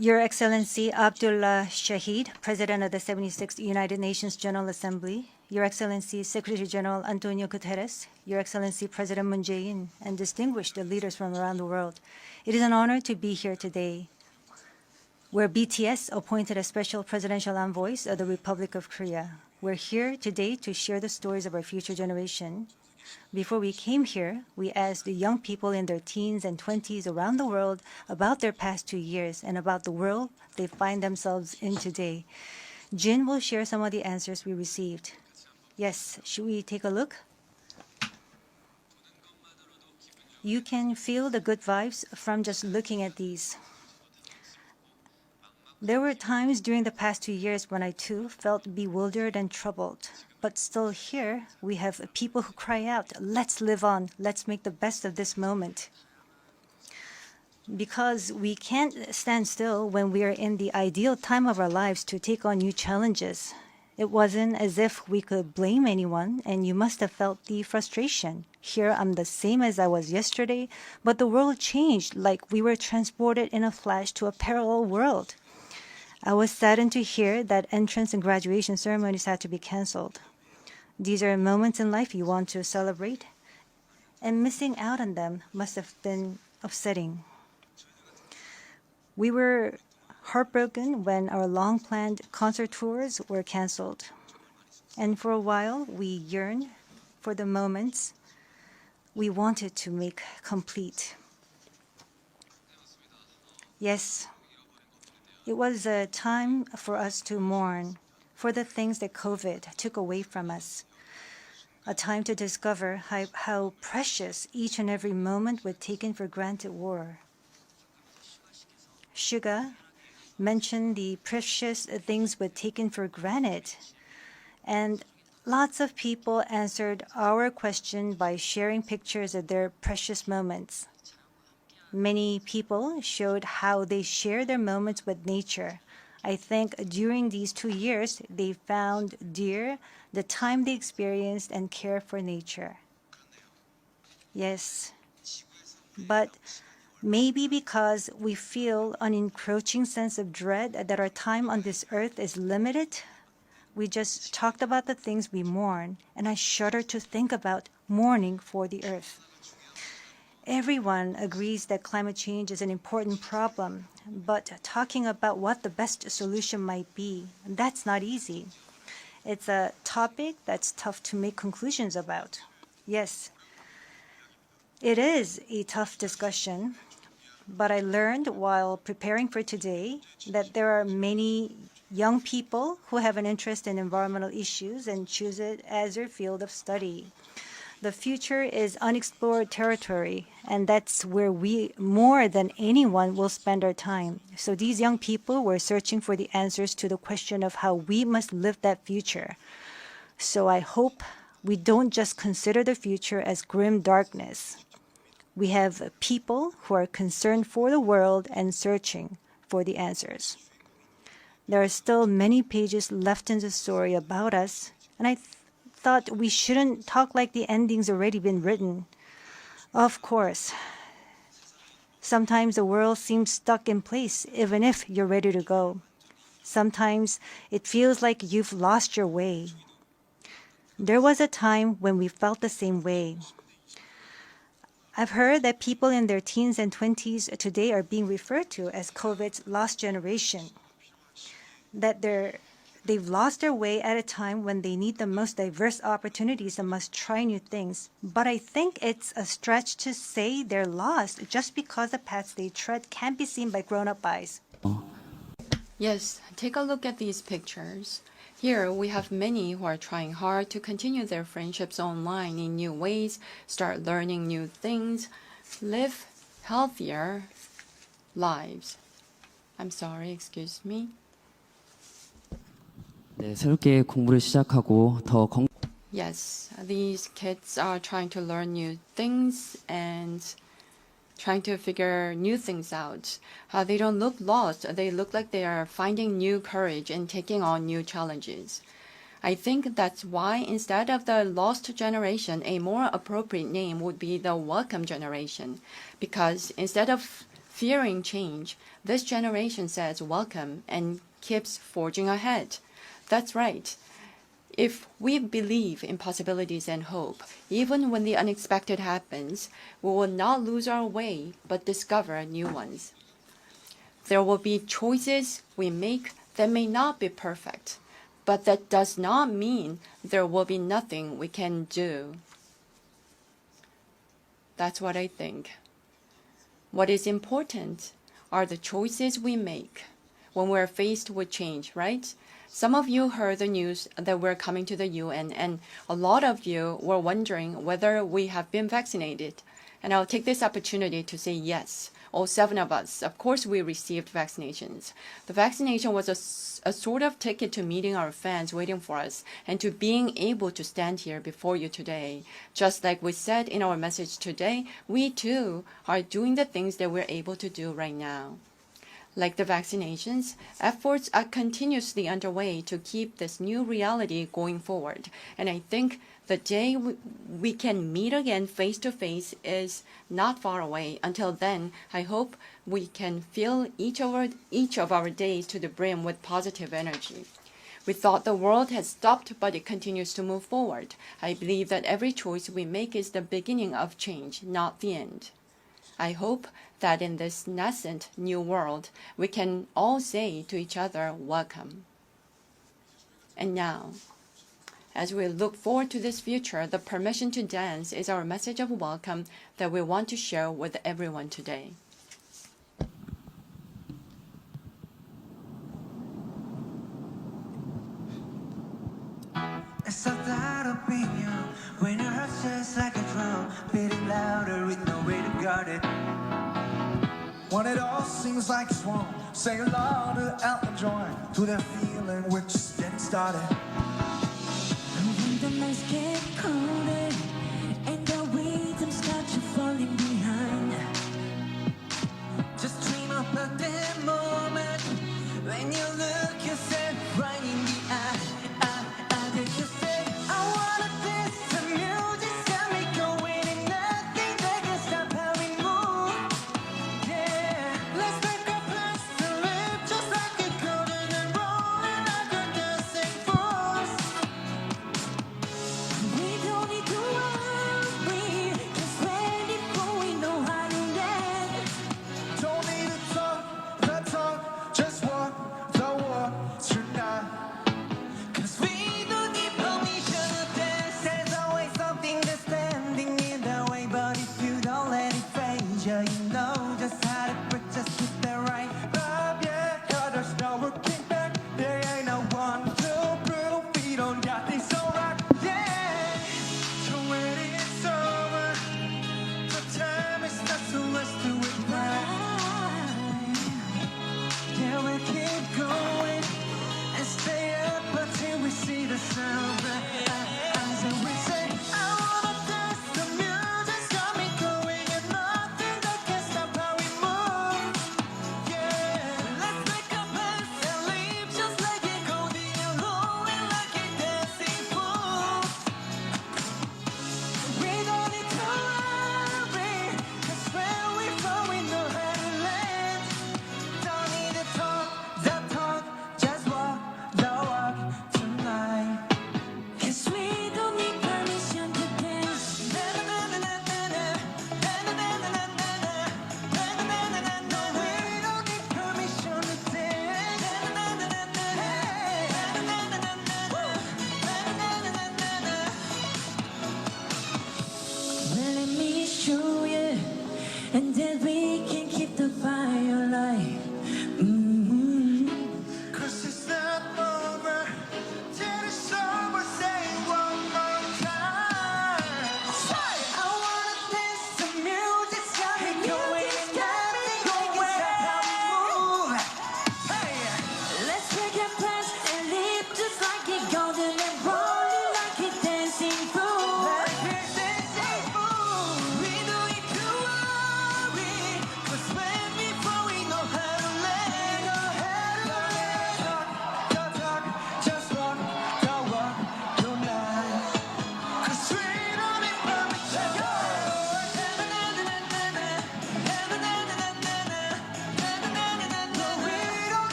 Your Excellency Abdullah Shahid, President of the 76th United Nations General Assembly, Your Excellency Secretary General Antonio Guterres, Your Excellency President Moon Jae-in, and distinguished leaders from around the world, it is an honor to be here today, where BTS appointed as special presidential envoys of the Republic of Korea. We're here today to share the stories of our future generation. Before we came here, we asked the young people in their teens and 20s around the world about their past 2 years and about the world they find themselves in today. Jin will share some of the answers we received. Yes, should we take a look? You can feel the good vibes from just looking at these. There were times during the past 2 years when I too felt bewildered and troubled. But still here, we have people who cry out, let's live on, let's make the best of this moment. Because we can't stand still when we are in the ideal time of our lives to take on new challenges. It wasn't as if we could blame anyone, and you must have felt the frustration. Here I'm the same as I was yesterday, but the world changed like we were transported in a flash to a parallel world. I was saddened to hear that entrance and graduation ceremonies had to be canceled. These are moments in life you want to celebrate, and missing out on them must have been upsetting. We were heartbroken when our long-planned concert tours were canceled. And for a while, we yearned for the moments we wanted to make complete. Yes, it was a time for us to mourn for the things that COVID took away from us. A time to discover how precious each and every moment we taken for granted were. Suga mentioned the precious things we'd taken for granted. And lots of people answered our question by sharing pictures of their precious moments. Many people showed how they share their moments with nature. I think during these 2 years, they found dear the time they experienced and care for nature. Yes, but maybe because we feel an encroaching sense of dread that our time on this earth is limited, we just talked about the things we mourn, and I shudder to think about mourning for the earth. Everyone agrees that climate change is an important problem, but talking about what the best solution might be, that's not easy. It's a topic that's tough to make conclusions about. Yes, it is a tough discussion, but I learned while preparing for today that there are many young people who have an interest in environmental issues and choose it as their field of study. The future is unexplored territory, and that's where we, more than anyone, will spend our time. So these young people were searching for the answers to the question of how we must live that future. So I hope we don't just consider the future as grim darkness. We have people who are concerned for the world and searching for the answers. There are still many pages left in the story about us, and I thought we shouldn't talk like the ending's already been written. Of course, sometimes the world seems stuck in place even if you're ready to go. Sometimes it feels like you've lost your way. There was a time when we felt the same way. I've heard that people in their teens and 20s today are being referred to as COVID's lost generation, that they've lost their way at a time when they need the most diverse opportunities and must try new things. But I think it's a stretch to say they're lost just because the paths they tread can't be seen by grown-up eyes. Yes, take a look at these pictures. Here we have many who are trying hard to continue their friendships online in new ways, start learning new things, live healthier lives. I'm sorry, excuse me. 네, 새롭게 공부를 시작하고 더 Yes, these kids are trying to learn new things and trying to figure new things out. They don't look lost. They look like they are finding new courage and taking on new challenges. I think that's why instead of the lost generation, a more appropriate name would be the welcome generation. Because instead of fearing change, this generation says welcome and keeps forging ahead. That's right. If we believe in possibilities and hope, even when the unexpected happens, we will not lose our way but discover new ones. There will be choices we make that may not be perfect, but that does not mean there will be nothing we can do. That's what I think. What is important are the choices we make when we're faced with change, right? Some of you heard the news that we're coming to the UN, and a lot of you were wondering whether we have been vaccinated. And I'll take this opportunity to say yes. All 7 of us, of course, we received vaccinations. The vaccination was a sort of ticket to meeting our fans waiting for us and to being able to stand here before you today. Just like we said in our message today, we too are doing the things that we're able to do right now. Like the vaccinations, efforts are continuously underway to keep this new reality going forward. And I think the day we can meet again face to face is not far away. Until then, I hope we can fill each of our days to the brim with positive energy. We thought the world had stopped, but it continues to move forward. I believe that every choice we make is the beginning of change, not the end. I hope that in this nascent new world, we can all say to each other, welcome. And now, as we look forward to this future, the permission to dance is our message of welcome that we want to share with everyone today. It's a that opinion when your heart just like a drum, beating louder with no way to guard it. When it all seems like it's wrong, say along to Elton John, to that feeling we're just getting started. And when the nights get colder and the rhythm starts to falling behind, Just dream about that moment when you look yourself right in the eye. Did you say I wanna dance? The music's got me going, and nothing that can stop how we move. Yeah, let's make our plans to live just like a golden and rolling like a dancing fools. we don't need to worry, 'cause when before we know how to dance. Don't need to talk the talk, just walk the walk tonight. 'Cause we don't need permission to dance. There's always something that's standing in the way, but if you don't let it phase you, you know just how to put just with the right vibe. Yeah, there's no looking back. There ain't no one too brutal. We don't got this all right. Yeah, so when it's over, the time is not so let's do it right. Yeah, we'll keep going and stay up until we see the sunrise. So we say, I wanna dance, the music's got me going, and nothing that can stop how we move. Yeah, let's make a plans and leave just like it golden and rolling like a dancing fool. We don't need to worry, 'cause when we fall we know how to land. Don't need to talk the talk, just walk the walk tonight. 'Cause we don't need permission to dance. We don't need permission to Well, let me show you, and then we can keep the fire alive.